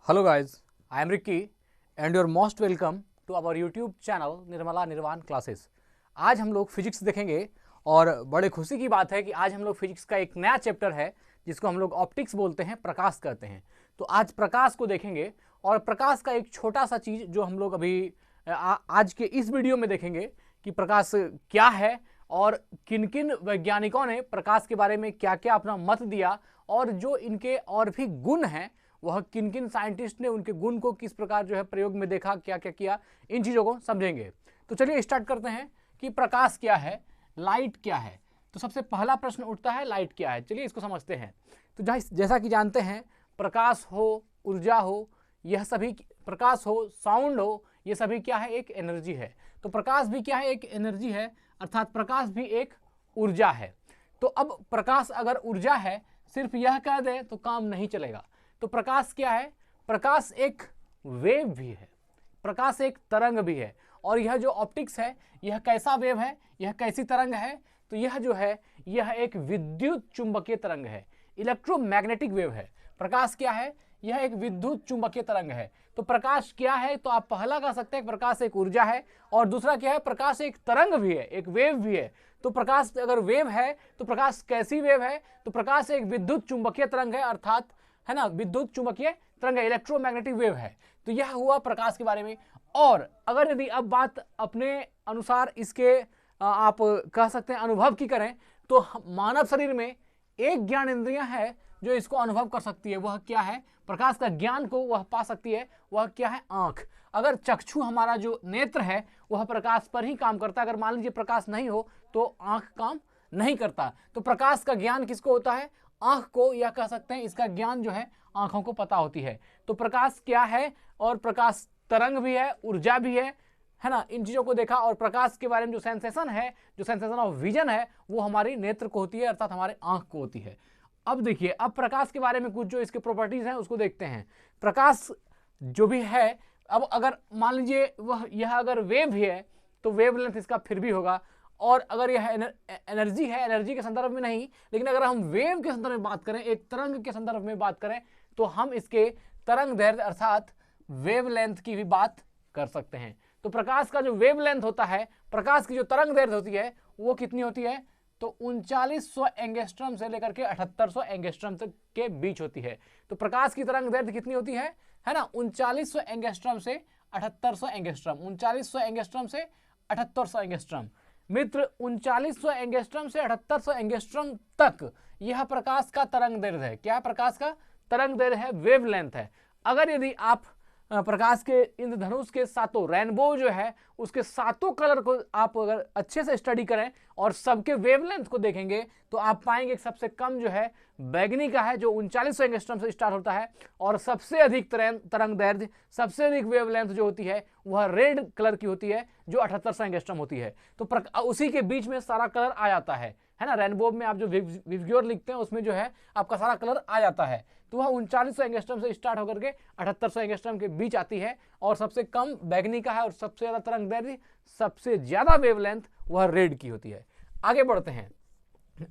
Hello guys, I am Ricky and you are most welcome to our YouTube channel Nirmala निर्वाण classes. आज हम लोग physics देखेंगे और बड़े खुशी की बात है कि आज हम लोग फिजिक्स का एक नया चैप्टर है जिसको हम लोग ऑप्टिक्स बोलते हैं, प्रकाश कहते हैं। तो आज प्रकाश को देखेंगे और प्रकाश का एक छोटा सा चीज़ जो हम लोग अभी आज के इस वीडियो में देखेंगे कि प्रकाश क्या है और किन किन वैज्ञानिकों ने प्रकाश के बारे में क्या क्या अपना मत दिया और जो इनके और भी गुण हैं वह किन किन साइंटिस्ट ने उनके गुण को किस प्रकार जो है प्रयोग में देखा, क्या क्या किया, इन चीज़ों को समझेंगे। तो चलिए स्टार्ट करते हैं कि प्रकाश क्या है, लाइट क्या है। तो सबसे पहला प्रश्न उठता है लाइट क्या है। चलिए इसको समझते हैं। तो जैसा कि जानते हैं प्रकाश हो, ऊर्जा हो, यह सभी, प्रकाश हो, साउंड हो, ये सभी क्या है, एक एनर्जी है। तो प्रकाश भी क्या है, एक एनर्जी है, अर्थात प्रकाश भी एक ऊर्जा है। तो अब प्रकाश अगर ऊर्जा है, सिर्फ यह कह दे तो काम नहीं चलेगा। तो प्रकाश क्या है, प्रकाश एक वेव भी है, प्रकाश एक तरंग भी है। और यह जो ऑप्टिक्स है यह कैसा वेव है, यह कैसी तरंग है, तो यह जो है यह एक विद्युत चुंबकीय तरंग है, इलेक्ट्रोमैग्नेटिक वेव है। प्रकाश क्या है, यह एक विद्युत चुंबकीय तरंग है। तो प्रकाश क्या है, तो आप पहला कह सकते हैं प्रकाश एक ऊर्जा है और दूसरा क्या है, प्रकाश एक तरंग भी है, एक वेव भी है। तो प्रकाश अगर वेव है तो प्रकाश कैसी वेव है, तो प्रकाश एक विद्युत चुंबकीय तरंग है, अर्थात है ना, विद्युत चुंबकीय तरंग, इलेक्ट्रोमैग्नेटिक वेव है। तो यह हुआ प्रकाश के बारे में। और अगर यदि अब बात अपने अनुसार इसके आप कह सकते हैं अनुभव की करें, तो मानव शरीर में एक ज्ञान इंद्रियां है जो इसको अनुभव कर सकती है। वह क्या है, प्रकाश का ज्ञान को वह पा सकती है, वह क्या है, आंख। अगर चक्षु हमारा जो नेत्र है वह प्रकाश पर ही काम करता है। अगर मान लीजिए प्रकाश नहीं हो तो आंख काम नहीं करता। तो प्रकाश का ज्ञान किसको होता है, आंख को, या कह सकते हैं इसका ज्ञान जो है आंखों को पता होती है। तो प्रकाश क्या है, और प्रकाश तरंग भी है, ऊर्जा भी है ना, इन चीजों को देखा। और प्रकाश के बारे में जो सेंसेशन है, जो सेंसेशन ऑफ विजन है, वो हमारी नेत्र को होती है, अर्थात हमारे आंख को होती है। अब देखिए, अब प्रकाश के बारे में कुछ जो इसके प्रॉपर्टीज हैं उसको देखते हैं। प्रकाश जो भी है, अब अगर मान लीजिए वह यह अगर वेव है तो वेवलेंथ इसका फिर भी होगा। और अगर यह एनर्जी है, एनर्जी के संदर्भ में नहीं, लेकिन अगर हम वेव के संदर्भ में बात करें, एक तरंग के संदर्भ में बात करें, तो हम इसके तरंग दैर्ध्य अर्थात वेवलेंथ की भी बात कर सकते हैं। तो प्रकाश का जो वेवलेंथ होता है, प्रकाश की जो तरंग दैर्ध्य होती है, वो कितनी होती है, तो 3900 एंगस्ट्रम से लेकर के 7800 एंगस्ट्रम तक के बीच होती है। तो प्रकाश की तरंग दैर्ध्य कितनी होती है ना, 3900 एंगस्ट्रम से 7800 एंगस्ट्रम, 3900 एंगस्ट्रम से 7800 एंगस्ट्रम। मित्र, 3900 एंगस्ट्रम से 7800 एंगस्ट्रम तक यह प्रकाश का तरंग दैर्ध्य है। क्या है, प्रकाश का तरंग दैर्ध्य है, वेवलेंथ है। अगर यदि आप प्रकाश के इंद्रधनुष के सातों, रेनबो जो है उसके सातों कलर को आप अगर अच्छे से स्टडी करें और सबके वेवलेंथ को देखेंगे तो आप पाएंगे कि सबसे कम जो है बैगनी का है, जो 3900 एंगस्ट्रम से स्टार्ट होता है, और सबसे अधिक तरंग दैर्ध्य, सबसे अधिक वेवलेंथ जो होती है वह रेड कलर की होती है, जो 7800 एंगस्ट्रम होती है। तो उसी के बीच में सारा कलर आ जाता है ना। रेनबो में आप जो विवग्योर लिखते हैं उसमें जो है आपका सारा कलर आ जाता है। तो वह 3900 एंगस्ट्रम से स्टार्ट होकर के 7800 एंगस्ट्रम के बीच आती है, और सबसे कम बैगनी का है, और सबसे ज्यादा तरंग दैर्ध्य, सबसे ज्यादा वेवलेंथ वह रेड की होती है। आगे बढ़ते हैं।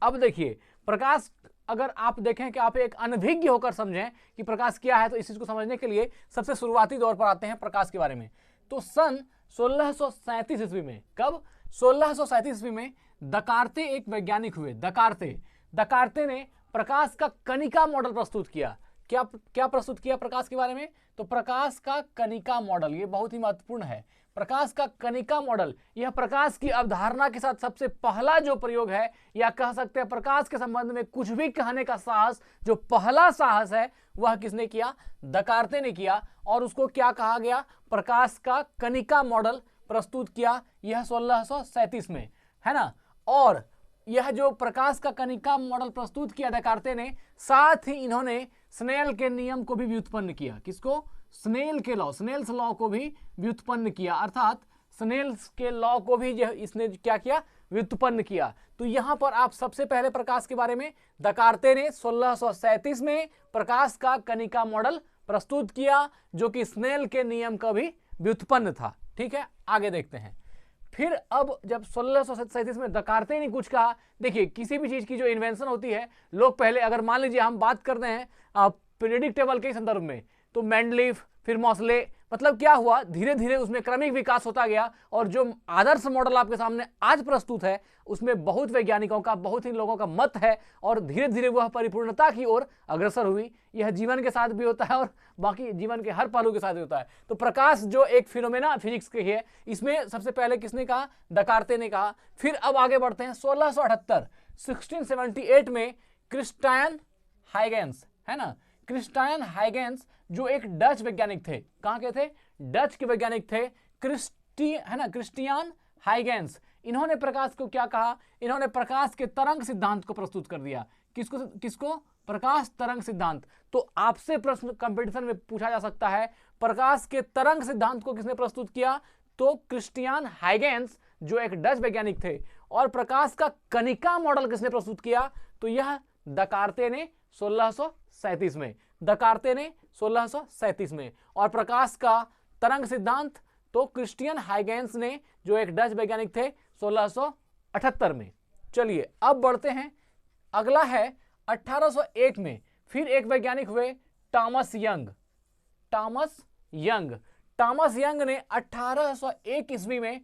अब देखिए, प्रकाश अगर आप देखें कि आप एक अनभिज्ञ होकर समझें कि प्रकाश क्या है, तो इस चीज को समझने के लिए सबसे शुरुआती दौर पर आते हैं प्रकाश के बारे में। तो सन 1637 ईस्वी में, कब, 1637 ईस्वी में दकार्ते एक वैज्ञानिक हुए। दकार्ते ने प्रकाश का कणिका मॉडल प्रस्तुत किया। क्या प्रस्तुत किया प्रकाश के बारे में, तो प्रकाश का कणिका मॉडल, ये बहुत ही महत्वपूर्ण है। प्रकाश का कणिका मॉडल, यह प्रकाश की अवधारणा के साथ सबसे पहला जो प्रयोग है, या कह सकते हैं प्रकाश के संबंध में कुछ भी कहने का साहस, जो पहला साहस है, वह किसने किया, दकार्ते ने किया। और उसको क्या कहा गया, प्रकाश का कणिका मॉडल प्रस्तुत किया, यह 1637 में, है ना। और यह जो प्रकाश का कणिका मॉडल प्रस्तुत किया दकार्ते ने, साथ ही इन्होंने स्नेल के नियम को भी व्युत्पन्न किया। किसको, स्नेल के लॉ, स्नेल्स लॉ को भी व्युत्पन्न किया, अर्थात स्नेल्स के लॉ को भी इसने क्या किया, व्युत्पन्न किया। तो यहां पर आप सबसे पहले प्रकाश के बारे में दकार्ते ने 1637 में प्रकाश का कणिका मॉडल प्रस्तुत किया, जो कि स्नेल के नियम का भी व्युत्पन्न था। ठीक है, आगे देखते हैं। फिर अब जब 1637 में दकार्ते ने कुछ कहा, देखिए किसी भी चीज की जो इन्वेंशन होती है, लोग पहले, अगर मान लीजिए हम बात करते हैं पीरियडिक टेबल के संदर्भ में, तो मेंडलीफ, फिर मॉसले, मतलब क्या हुआ, धीरे धीरे उसमें क्रमिक विकास होता गया और जो आदर्श मॉडल आपके सामने आज प्रस्तुत है उसमें बहुत वैज्ञानिकों का, बहुत ही लोगों का मत है और धीरे धीरे वह परिपूर्णता की ओर अग्रसर हुई। यह जीवन के साथ भी होता है और बाकी जीवन के हर पहलू के साथ भी होता है। तो प्रकाश जो एक फिनोमेना फिजिक्स की है, इसमें सबसे पहले किसने कहा, दकार्ते ने कहा। फिर अब आगे बढ़ते हैं 1678 में क्रिस्टियन हाइगेंस, है ना, क्रिस्टियन हाइगेंस जो एक डच वैज्ञानिक थे, कहां के थे, डच के वैज्ञानिक थे, क्रिस्टियन हाइगेंस। इन्होंने प्रकाश को क्या कहा, इन्होंने प्रकाश के तरंग सिद्धांत को प्रस्तुत कर दिया। किसको प्रकाश तरंग सिद्धांत। तो आपसे प्रश्न कंपटीशन में पूछा जा सकता है, प्रकाश के तरंग सिद्धांत को किसने प्रस्तुत किया, तो क्रिस्टियन हाइगेंस जो एक डच वैज्ञानिक थे। और प्रकाश का कणिका मॉडल किसने प्रस्तुत किया, तो यह दकार्ते ने 1637 में, दकार्ते ने 1637 में। और प्रकाश का तरंग सिद्धांत तो क्रिस्टियन हाइगेंस ने जो एक डच वैज्ञानिक थे 1678 में। चलिए अब बढ़ते हैं, अगला है 1801 में फिर एक वैज्ञानिक हुए टॉमस यंग। टॉमस यंग ने 1801 ईस्वी में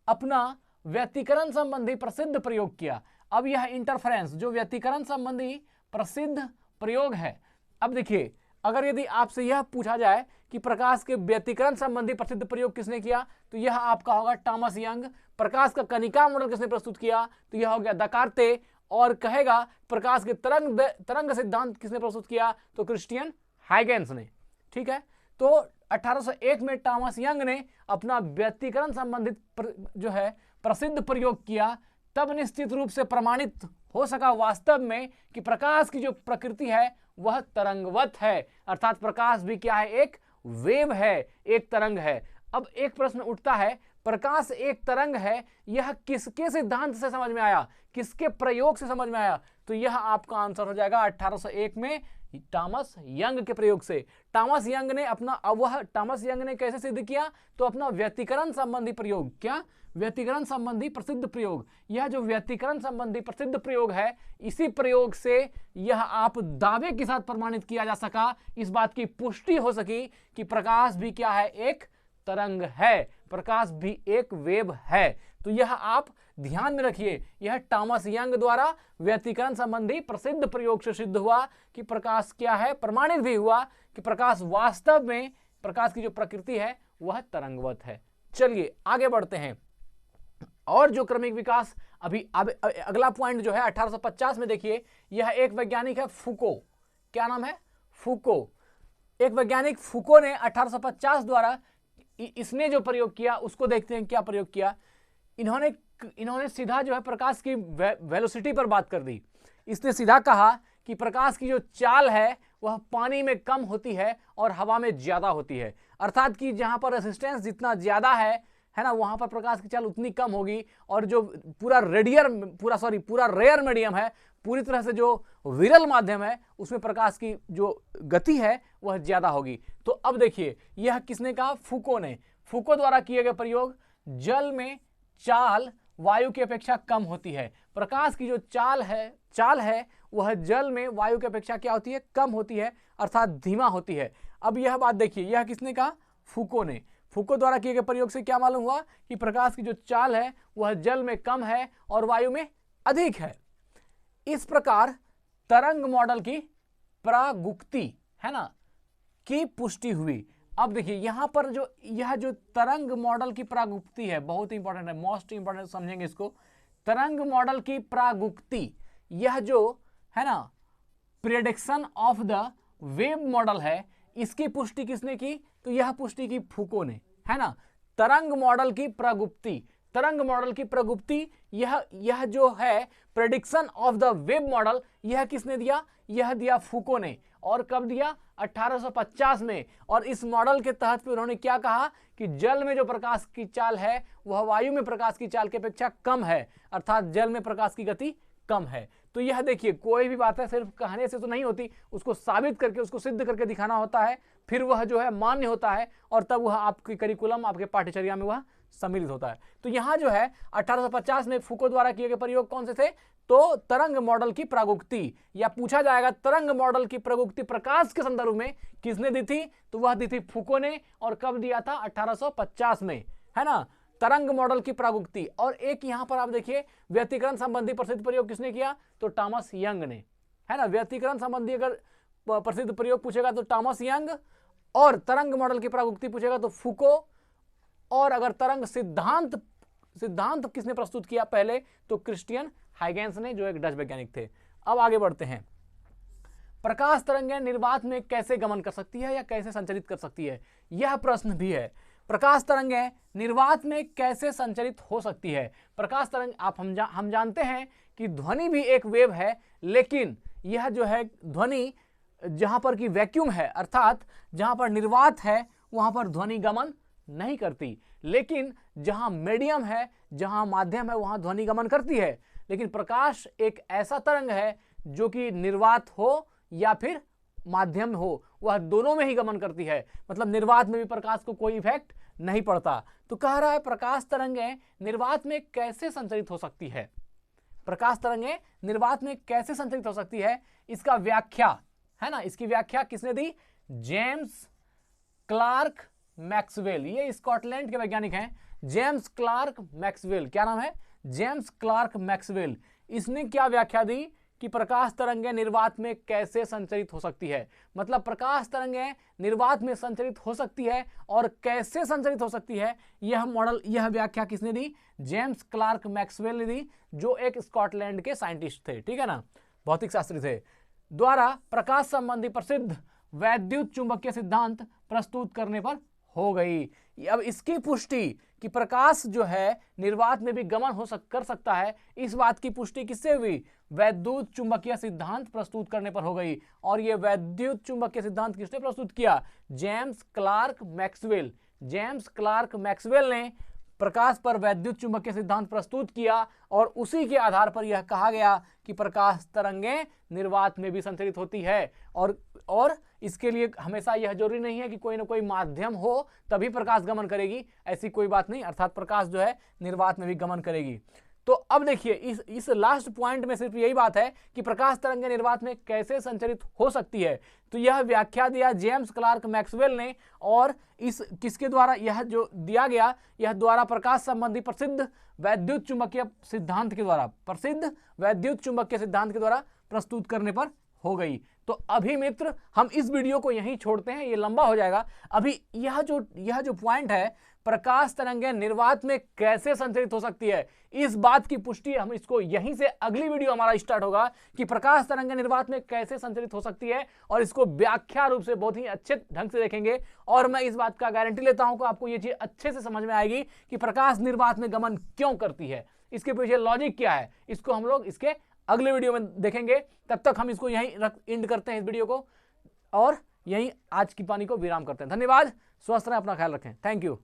अपना व्यतिकरण संबंधी प्रसिद्ध प्रयोग किया। अब यह इंटरफेरेंस जो व्यतिकरण संबंधी प्रसिद्ध प्रयोग है, अब देखिए अगर यदि आपसे यह पूछा जाए कि प्रकाश के व्यतिकरण संबंधी प्रसिद्ध प्रयोग किसने किया, तो यह आपका होगा टॉमस यंग। प्रकाश का कणिका मॉडल किसने प्रस्तुत किया, तो यह हो गया दकार्ते। और कहेगा प्रकाश के तरंग सिद्धांत किसने प्रस्तुत किया, तो क्रिस्टियन हाइगेंस ने। ठीक है, तो 1801 में टॉमस यंग ने अपना व्यतिकरण संबंधित जो है प्रसिद्ध प्रयोग किया। तब निश्चित रूप से प्रमाणित हो सका वास्तव में कि प्रकाश की जो प्रकृति है वह तरंगवत है, अर्थात प्रकाश भी क्या है, एक वेव है, एक तरंग है। अब एक प्रश्न उठता है, प्रकाश एक तरंग है, यह किसके सिद्धांत से समझ में आया, किसके प्रयोग से समझ में आया, तो यह आपका आंसर हो जाएगा 1801 में टॉमस यंग के प्रयोग से। टॉमस यंग ने टॉमस यंग ने कैसे सिद्ध किया, तो अपना व्यतिकरण संबंधी प्रयोग, क्या, व्यतिकरण संबंधी प्रसिद्ध प्रयोग। यह जो व्यतिकरण संबंधी प्रसिद्ध प्रयोग है, इसी प्रयोग से यह आप दावे के साथ प्रमाणित किया जा सका, इस बात की पुष्टि हो सकी कि प्रकाश भी क्या है, एक तरंग है, प्रकाश भी एक वेव है। तो यह आप ध्यान में रखिए, यह टॉमस यंग द्वारा व्यतिकरण संबंधी प्रसिद्ध प्रयोग से सिद्ध हुआ कि प्रकाश क्या है, प्रमाणित भी हुआ कि प्रकाश वास्तव में, प्रकाश की जो प्रकृति है वह तरंगवत है। चलिए आगे बढ़ते हैं, और जो क्रमिक विकास अभी अगला पॉइंट जो है 1850 में देखिए, यह एक वैज्ञानिक है फूको। क्या नाम है, फूको। एक वैज्ञानिक फूको ने 1850 द्वारा इसने जो प्रयोग किया उसको देखते हैं क्या प्रयोग किया। इन्होंने सीधा जो है प्रकाश की वेलोसिटी पर बात कर दी। इसने सीधा कहा कि प्रकाश की जो चाल है वह पानी में कम होती है और हवा में ज्यादा होती है, अर्थात कि जहां पर रेजिस्टेंस जितना ज्यादा है ना, वहां पर प्रकाश की चाल उतनी कम होगी। और जो पूरा रेयर मीडियम है, पूरी तरह से जो विरल माध्यम है, उसमें प्रकाश की जो गति है वह ज्यादा होगी। तो अब देखिए यह किसने कहा, फूको ने। फूको द्वारा किए गए प्रयोग, जल में चाल वायु की अपेक्षा कम होती है। प्रकाश की जो चाल है वह जल में वायु की अपेक्षा क्या होती है, कम होती है, अर्थात धीमा होती है। अब यह बात देखिए, यह किसने कहा, फूको ने। फूको द्वारा किए गए प्रयोग से क्या मालूम हुआ कि प्रकाश की जो चाल है वह जल में कम है और वायु में अधिक है। इस प्रकार तरंग मॉडल की प्रागुक्ति, है ना, की पुष्टि हुई। अब देखिए यहां पर यह जो तरंग मॉडल की प्रागुक्ति है, बहुत इंपॉर्टेंट है, मोस्ट इंपॉर्टेंट समझेंगे इसको। तरंग मॉडल की प्रागुक्ति, यह जो है ना prediction of the wave model है, इसकी पुष्टि किसने की, तो यह पुष्टि की फूको ने, है ना। तरंग मॉडल की प्रगुप्ति, तरंग मॉडल की प्रगुप्ति, यह जो है prediction of the wave model, यह किसने दिया, यह दिया फूको ने। और कब दिया, 1850 में। और इस मॉडल के तहत उन्होंने क्या कहा कि जल में जो प्रकाश की चाल है वह वायु में प्रकाश की चाल की अपेक्षा कम है, अर्थात जल में प्रकाश की गति कम है। तो यह देखिए कोई भी बात है सिर्फ कहने से तो नहीं होती, उसको साबित करके, उसको सिद्ध करके दिखाना होता है, फिर वह जो है मान्य होता है और तब वह आपकी करिकुलम, आपके पाठ्यचर्या में वह सम्मिलित होता है। तो यहां जो है 1850 में फूको द्वारा किए गए प्रयोग कौन से थे, तो तरंग मॉडल की प्रगुक्ति, या पूछा जाएगा तरंग मॉडल की प्रगुक्ति प्रकाश के संदर्भ में किसने दी थी, तो वह दी थी फूको ने, और कब दिया था 1850 में, है ना, तरंग मॉडल की प्रगुक्ति। और एक यहां पर आप देखिए व्यतिकरण संबंधी प्रसिद्ध प्रयोग किसने किया, तो टॉमस यंग ने, है ना, व्यतिकरण संबंधी अगर प्रसिद्ध प्रयोग पूछेगा तो टॉमस यंग, और तरंग मॉडल की प्रगुक्ति पूछेगा तो फूको, और अगर तरंग सिद्धांत किसने प्रस्तुत किया पहले, तो क्रिस्टियन हाइगेंस ने, जो एक डच वैज्ञानिक थे। अब आगे बढ़ते हैं, प्रकाश तरंगें निर्वात में कैसे गमन कर सकती है या कैसे संचरित कर सकती है, यह प्रश्न भी है। प्रकाश तरंगें निर्वात में कैसे संचरित हो सकती है। प्रकाश तरंग हम जानते हैं कि ध्वनि भी एक वेव है, लेकिन यह जो है ध्वनि जहां पर कि वैक्यूम है, अर्थात जहां पर निर्वात है वहां पर ध्वनि गमन नहीं करती, लेकिन जहां मीडियम है, जहां माध्यम है, वहां ध्वनि गमन करती है। लेकिन प्रकाश एक ऐसा तरंग है जो कि निर्वात हो या फिर माध्यम हो, वह दोनों में ही गमन करती है, मतलब निर्वात में भी प्रकाश को कोई इफेक्ट नहीं पड़ता। तो कह रहा है प्रकाश तरंगें निर्वात में कैसे संचरित हो सकती है, प्रकाश तरंगें निर्वात में कैसे संचरित हो सकती है, इसका व्याख्या, है ना, इसकी व्याख्या किसने दी, जेम्स क्लार्क मैक्सवेल, ये स्कॉटलैंड के वैज्ञानिक हैं, जेम्स क्लार्क मैक्सवेल, क्या नाम है, जेम्स क्लार्क मैक्सवेल। इसने क्या व्याख्या दी कि प्रकाश तरंगें निर्वात में कैसे संचरित हो सकती है, मतलब प्रकाश तरंगें निर्वात में संचरित हो सकती है और कैसे संचरित हो सकती है, यह मॉडल, यह व्याख्या किसने दी, जेम्स क्लार्क मैक्सवेल ने दी, जो एक स्कॉटलैंड के साइंटिस्ट थे, ठीक है ना, भौतिक शास्त्री थे, द्वारा प्रकाश संबंधी प्रसिद्ध वैद्युत चुंबकीय सिद्धांत प्रस्तुत करने पर हो गई। अब इसकी पुष्टि कि प्रकाश जो है निर्वात में भी गमन कर सकता है, इस बात की पुष्टि किससे हुई, वैद्युत चुंबकीय सिद्धांत प्रस्तुत करने पर हो गई। और यह वैद्युत चुंबकीय सिद्धांत किसने प्रस्तुत किया, James Clerk Maxwell. James Clerk Maxwell ने प्रकाश पर वैद्युत चुंबकीय सिद्धांत प्रस्तुत किया, और उसी के आधार पर यह कहा गया कि प्रकाश तरंगें निर्वात में भी संचरित होती है। और इसके लिए हमेशा यह जरूरी नहीं है कि कोई ना कोई माध्यम हो तभी प्रकाश गमन करेगी, ऐसी कोई बात नहीं, अर्थात प्रकाश जो है निर्वात में भी गमन करेगी। तो अब देखिए इस लास्ट पॉइंट में सिर्फ यही बात है कि प्रकाश तरंगें निर्वात में कैसे संचरित हो सकती है, तो यह व्याख्या दिया जेम्स क्लार्क मैक्सवेल ने, और इस किसके द्वारा यह जो दिया गया, यह द्वारा प्रकाश संबंधी प्रसिद्ध वैद्युत चुंबकीय सिद्धांत के द्वारा, प्रसिद्ध वैद्युत चुंबकीय सिद्धांत के द्वारा प्रस्तुत करने पर हो गई। तो अभी मित्र हम इस वीडियो को यहीं छोड़ते हैं, ये लंबा हो जाएगा। अभी यह जो पॉइंट है, प्रकाश तरंगें निर्वात में कैसे संचरित हो सकती है, इस बात की पुष्टि हम इसको यहीं से अगली वीडियो हमारा स्टार्ट होगा कि प्रकाश तरंगें निर्वात में कैसे संचरित हो सकती है, और इसको व्याख्या रूप से बहुत ही अच्छे ढंग से देखेंगे। और मैं इस बात का गारंटी लेता हूं कि आपको ये चीज अच्छे से समझ में आएगी कि प्रकाश निर्वात में गमन क्यों करती है, इसके पीछे लॉजिक क्या है, इसको हम लोग इसके अगले वीडियो में देखेंगे। तब तक हम इसको यहीं एंड करते हैं इस वीडियो को, और यहीं आज की पानी को विराम करते हैं। धन्यवाद, स्वस्थ रहें, अपना ख्याल रखें, थैंक यू।